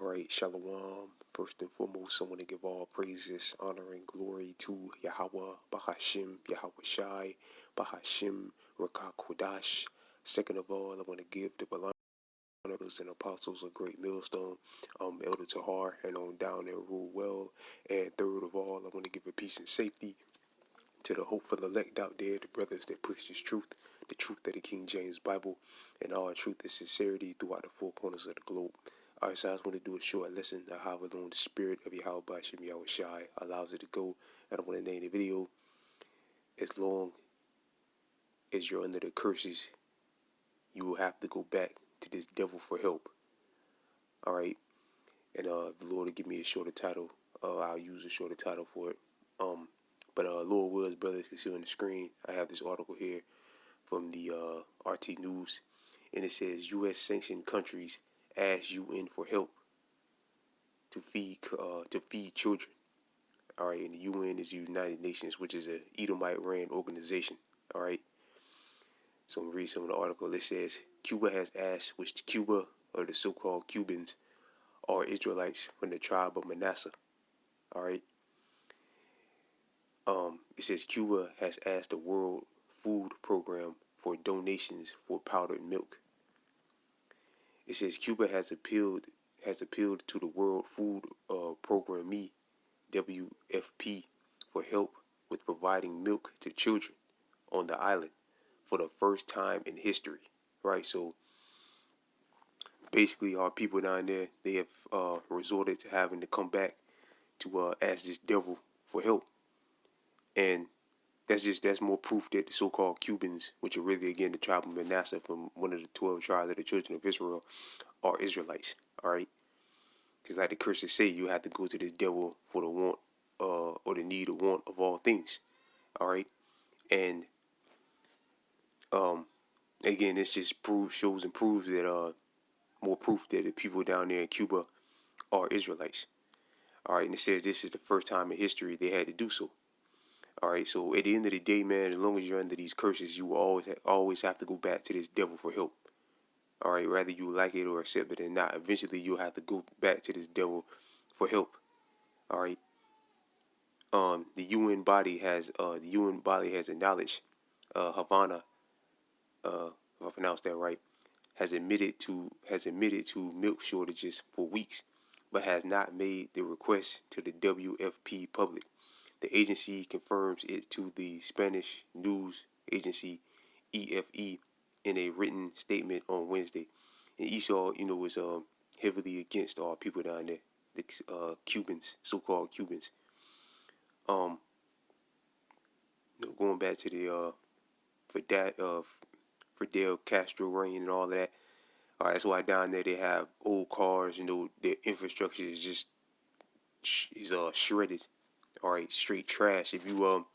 All right, Shalom. First and foremost, I want to give all praises, honor, and glory to Yahweh, Bahashim, Yahweh Shai, Bahashim, Rakah Kodash. Second of all, I want to give the Balanos and apostles a great millstone, Elder Tahar, and on down there rule well. And third of all, I want to give a peace and safety to the hopeful elect out there, the brothers that push this truth, the truth of the King James Bible, and all truth and sincerity throughout the four corners of the globe. Alright, so I just want to do a short lesson of how alone the spirit of Yahweh Bashim Yahweh Shai allows it to go. I don't want to name the video. As long as you're under the curses, you will have to go back to this devil for help. Alright, and if the Lord will give me a shorter title, I'll use a shorter title for it. But Lord Wills, brothers, can see on the screen, I have this article here from the RT News, and it says U.S. sanctioned countries ask UN for help to feed children. All right, and the UN is the United Nations, which is a Edomite-ran organization. All right, so I'm gonna read some of the article. It says Cuba has asked which Cuba, or the so-called Cubans, are Israelites from the tribe of Manasseh. All right. It says Cuba has asked the World Food Program for donations for powdered milk. It says Cuba has appealed to the World Food Program, WFP, for help with providing milk to children on the island for the first time in history. Right, so basically our people down there, they have resorted to having to come back to ask this devil for help. And that's more proof that the so-called Cubans, which are really again the tribe of Manasseh from one of the 12 tribes of the children of Israel, are Israelites. All right, because like the curses say, you have to go to this devil for the want, or the need or want of all things. All right, and again, this just shows and proves that more proof that the people down there in Cuba are Israelites. All right, and it says this is the first time in history they had to do so. All right, so at the end of the day, man, as long as you're under these curses, you will always have to go back to this devil for help. All right, whether you like it or accept it or not, eventually you'll have to go back to this devil for help. All right. The UN body has acknowledged Havana, if I pronounced that right, has admitted to milk shortages for weeks, but has not made the request to the WFP public. The agency confirms it to the Spanish news agency EFE in a written statement on Wednesday. And Esau, was heavily against all people down there, the Cubans, so-called Cubans. Going back to the Fidel Castro reign and all of that. All right, that's why down there they have old cars. Their infrastructure is just shredded. All right, straight trash. If you all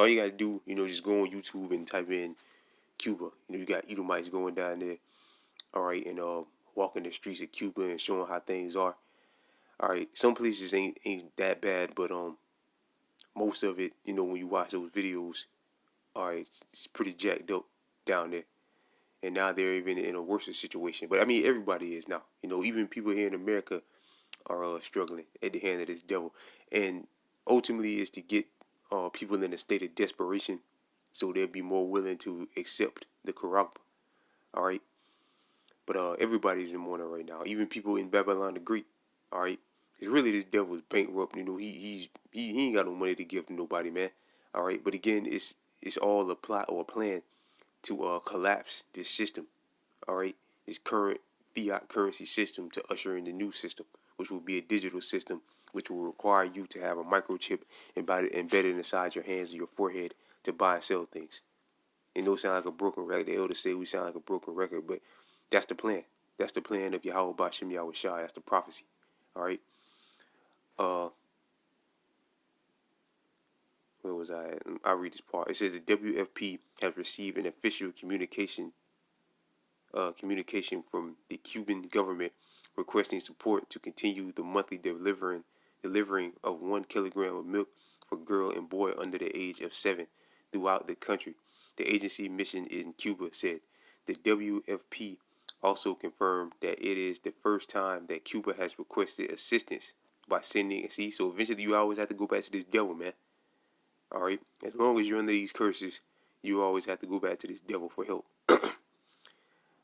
you gotta do, just go on YouTube and type in Cuba. You got Edomites going down there. All right, and walking the streets of Cuba and showing how things are. All right, some places ain't that bad, but most of it, when you watch those videos, all right, it's pretty jacked up down there. And now they're even in a worse situation. But I mean, everybody is now. Even people here in America are struggling at the hand of this devil. And ultimately, is to get people in a state of desperation, so they'll be more willing to accept the Quran. All right. But everybody's in mourning right now. Even people in Babylon the Great. All right. Because really, this devil is bankrupt. He ain't got no money to give to nobody, man. All right. But again, it's all a plot or a plan to collapse this system. All right. This current fiat currency system to usher in the new system, which will be a digital system, which will require you to have a microchip embedded inside your hands or your forehead to buy and sell things. It don't sound like a broken record. The elders say we sound like a broken record, but that's the plan. That's the plan of Yahweh Bashim Yahweh Shai. That's the prophecy. All right. Where was I at? I'll read this part. It says the WFP has received an official communication from the Cuban government requesting support to continue the monthly delivering of 1 kilogram of milk for girl and boy under the age of 7 throughout the country. The agency mission in Cuba said the WFP also confirmed that it is the first time that Cuba has requested assistance by sending. See, so eventually you always have to go back to this devil, man. All right, as long as you're under these curses, you always have to go back to this devil for help.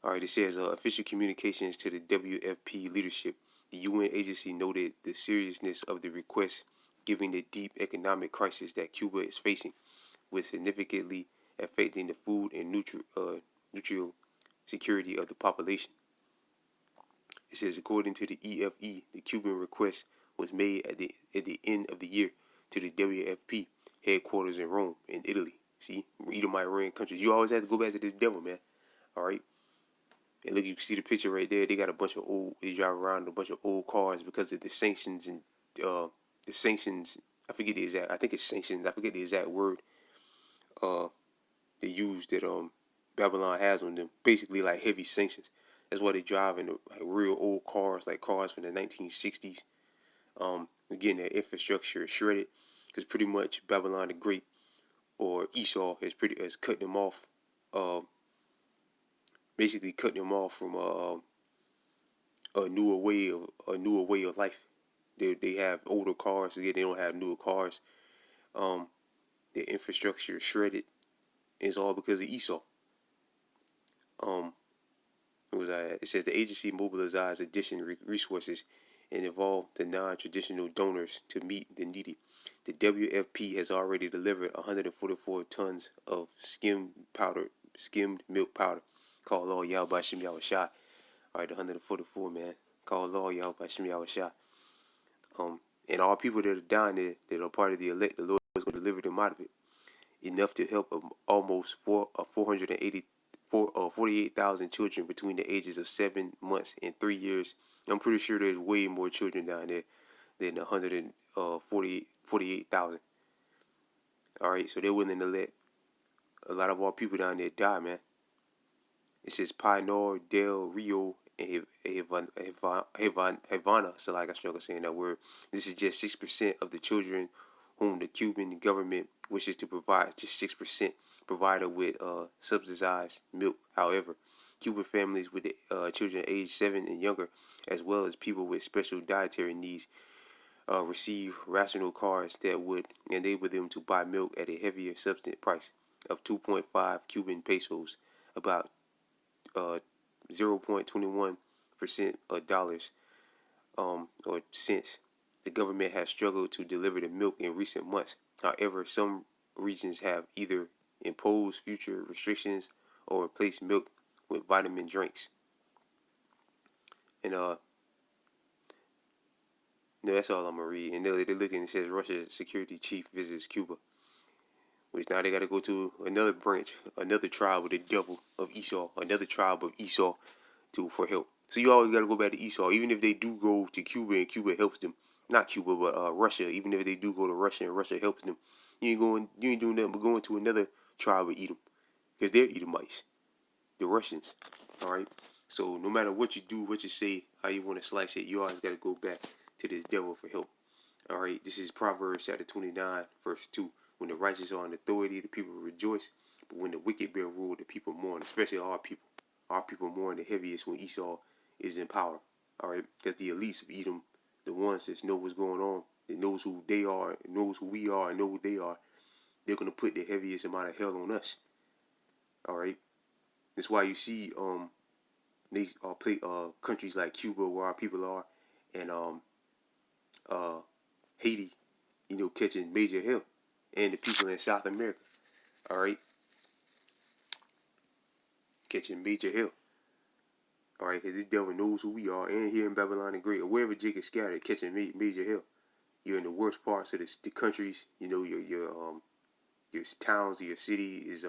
All right, it says official communications to the WFP leadership. The UN agency noted the seriousness of the request, given the deep economic crisis that Cuba is facing, with significantly affecting the food and nutritional security of the population. It says, according to the EFE, the Cuban request was made at the end of the year to the WFP headquarters in Rome, in Italy. See, Edomite ran countries. You always have to go back to this devil, man. All right. And look, you can see the picture right there. They got a bunch of old. They drive around a bunch of old cars because of the sanctions and the sanctions. I forget the exact. I think it's sanctions. I forget the exact word. They use that Babylon has on them. Basically, like heavy sanctions. That's why they drive in like real old cars, like cars from the 1960s. Again, their infrastructure is shredded because pretty much Babylon the Great or Esau has cut them off. Basically, cut them off from a newer way of life. They have older cars. Again, they don't have newer cars. Their infrastructure is shredded. It's all because of Esau. It says the agency mobilized additional resources and involved the non-traditional donors to meet the needy. The WFP has already delivered 144 tons of skimmed milk powder, called Law Yah Bashim Yahweh. All right, the 144, man, called Law Yah Bashim Yahweh. And all people that are down there that are part of the elect, the Lord is going to deliver them out of it. Enough to help almost 48,000 children between the ages of 7 months and 3 years. I'm pretty sure there's way more children down there than 148,000. All right, so they're willing to let a lot of our people down there die, man. It says Pinar, Del Rio, and Havana. So like I struggle saying that word. This is just 6% of the children whom the Cuban government wishes to provide. Just 6% provided with subsidized milk. However, Cuban families with children aged 7 and younger, as well as people with special dietary needs, receive rational cards that would enable them to buy milk at a heavier subsidized price of 2.5 Cuban pesos, about 0.21% of dollars or cents. The government has struggled to deliver the milk in recent months. However, some regions have either imposed future restrictions or replaced milk with vitamin drinks. And no, that's all I'm gonna read. And they're looking. It says Russia's security chief visits Cuba, which now they got to go to another branch, another tribe of the devil of Esau, another tribe of Esau for help. So you always got to go back to Esau, even if they do go to Cuba and Cuba helps them. Not Cuba, but Russia. Even if they do go to Russia and Russia helps them, you ain't doing nothing but going to another tribe of Edom, because they're Edomites, the Russians. All right. So no matter what you do, what you say, how you want to slice it, you always got to go back to this devil for help. All right. This is Proverbs chapter 29, verse 2. When the righteous are in authority, the people rejoice. But when the wicked bear rule, the people mourn, especially our people. Our people mourn the heaviest when Esau is in power. All right, because the elites of Edom, the ones that know what's going on, that knows who they are, knows who we are, and know who they are, they're gonna put the heaviest amount of hell on us. All right, that's why you see these countries like Cuba, where our people are, and Haiti, catching major hell, and the people in South America. All right, catching major hell. All right, because this devil knows who we are, and here in Babylon the Great, or wherever Jacob scattered, catching major hell. You're in the worst parts of the countries. Your towns, your city is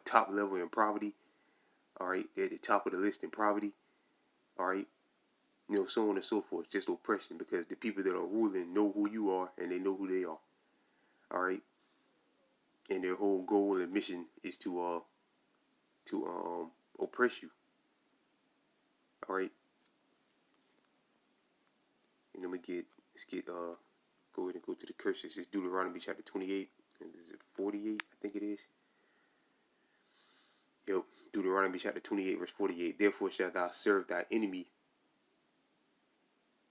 top level in poverty. All right, they're at the top of the list in poverty. All right, so on and so forth. Just oppression, because the people that are ruling know who you are and they know who they are. All right, and their whole goal and mission is to oppress you. All right, and let's go ahead and go to the curses. It's Deuteronomy chapter 28, and is it 48? I think it is. Yep. Deuteronomy chapter 28, verse 48. Therefore shalt thou serve thy enemy.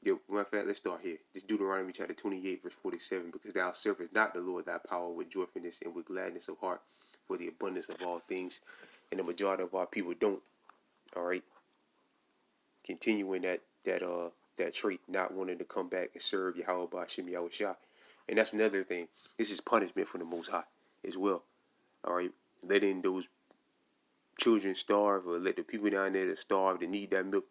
Yep. Matter of fact, let's start here. This Deuteronomy chapter 28, verse 47. Because thou servest not the Lord thy power with joyfulness and with gladness of heart for the abundance of all things. And the majority of our people don't. All right. Continuing that trait, not wanting to come back and serve Yahweh Ba'ashem Yahushua. And that's another thing. This is punishment from the Most High as well. All right. Letting those children starve, or let the people down there that starve that need that milk,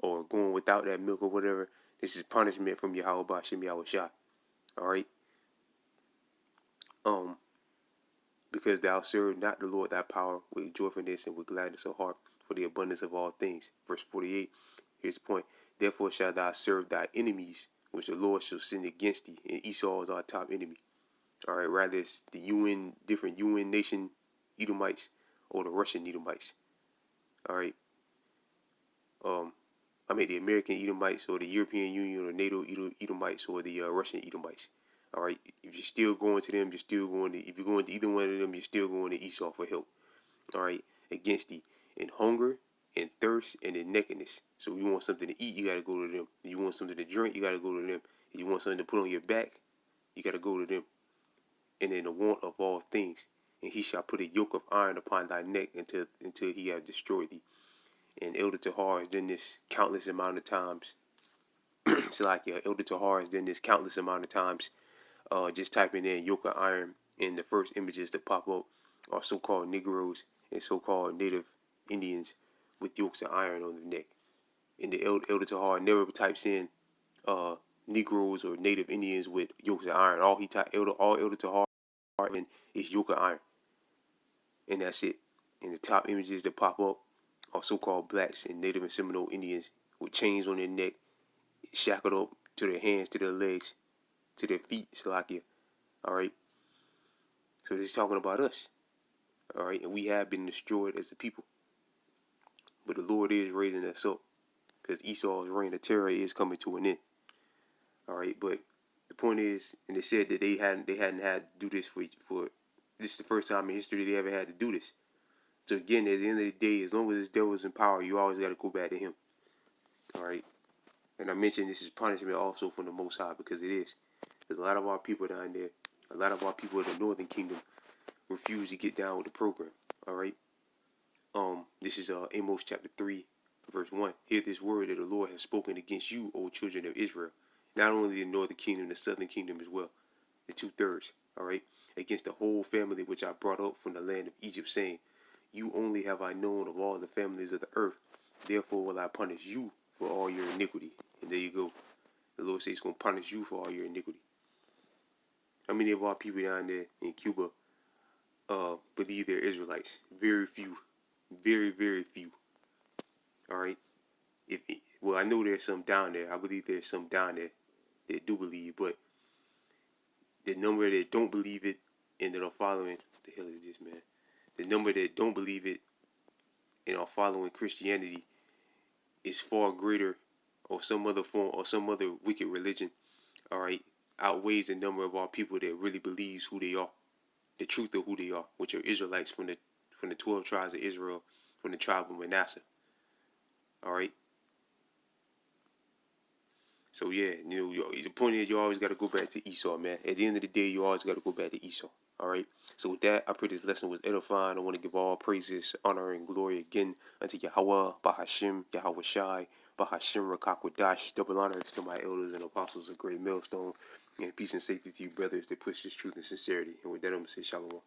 or going without that milk or whatever. This is punishment from Yahweh Ba'ashem Yahushua. All right. Because thou serve not the Lord thy power with joyfulness and with gladness of heart for the abundance of all things. Verse 48. Here's the point. Therefore shalt thou serve thy enemies, which the Lord shall send against thee. And Esau is our top enemy. All right. Rather it's the different UN nation Edomites or the Russian Edomites. All right. The American Edomites or the European Union or NATO Edomites or the Russian Edomites. All right. If you're still going to them, you're still going to. If you're going to either one of them, you're still going to Esau for help. All right. Against thee in hunger, in thirst, and in nakedness. So if you want something to eat, you got to go to them. If you want something to drink, you got to go to them. If you want something to put on your back, you got to go to them. And in the want of all things, and he shall put a yoke of iron upon thy neck until he have destroyed thee. And Elder Tahar has done this countless amount of times. It's like Elder Tahar has done this countless amount of times. Just typing in yoke of iron, and the first images that pop up are so-called Negroes and so-called Native Indians with yokes of iron on their neck. And the Elder Tahar never types in Negroes or Native Indians with yokes of iron. All Elder Tahar is yoke of iron, and that's it. And the top images that pop up are so-called blacks and Native and Seminole Indians with chains on their neck, shackled up to their hands, to their legs, to their feet, Salakia. All right. So this is talking about us. All right. And we have been destroyed as a people. But the Lord is raising us up because Esau's reign of terror is coming to an end. All right. But the point is, and they said that they hadn't had to do this for this is the first time in history they ever had to do this. So again, at the end of the day, as long as this devil is in power, you always got to go back to him. All right. And I mentioned this is punishment also from the Most High because it is. There's a lot of our people down there, a lot of our people in the Northern Kingdom refuse to get down with the program. All right. This is Amos chapter 3, verse 1. Hear this word that the Lord has spoken against you, O children of Israel. Not only the Northern Kingdom, the Southern Kingdom as well. The 2/3. All right. Against the whole family which I brought up from the land of Egypt, saying, you only have I known of all the families of the earth. Therefore will I punish you for all your iniquity. And there you go. The Lord says he's going to punish you for all your iniquity. How many of our people down there in Cuba believe they're Israelites? Very few. Very, very few. All right. Well, I know there's some down there. I believe there's some down there that do believe, but the number that don't believe it and that are following, what the hell is this, man? The number that don't believe it and are following Christianity is far greater, or some other form, or some other wicked religion, all right, outweighs the number of our people that really believes who they are, the truth of who they are, which are Israelites from the 12 tribes of Israel, from the tribe of Manasseh. All right. So yeah, the point is you always got to go back to Esau, man. At the end of the day, you always got to go back to Esau. All right. So with that, I pray this lesson was edifying. I want to give all praises, honor, and glory again unto Yahweh, Bahashim, Yahweh Shai, Bahashim Rakakwadash. Double honors to my elders and apostles of Great Millstone. And peace and safety to you, brothers, that push this truth and sincerity. And with that, I'm going to say shalom.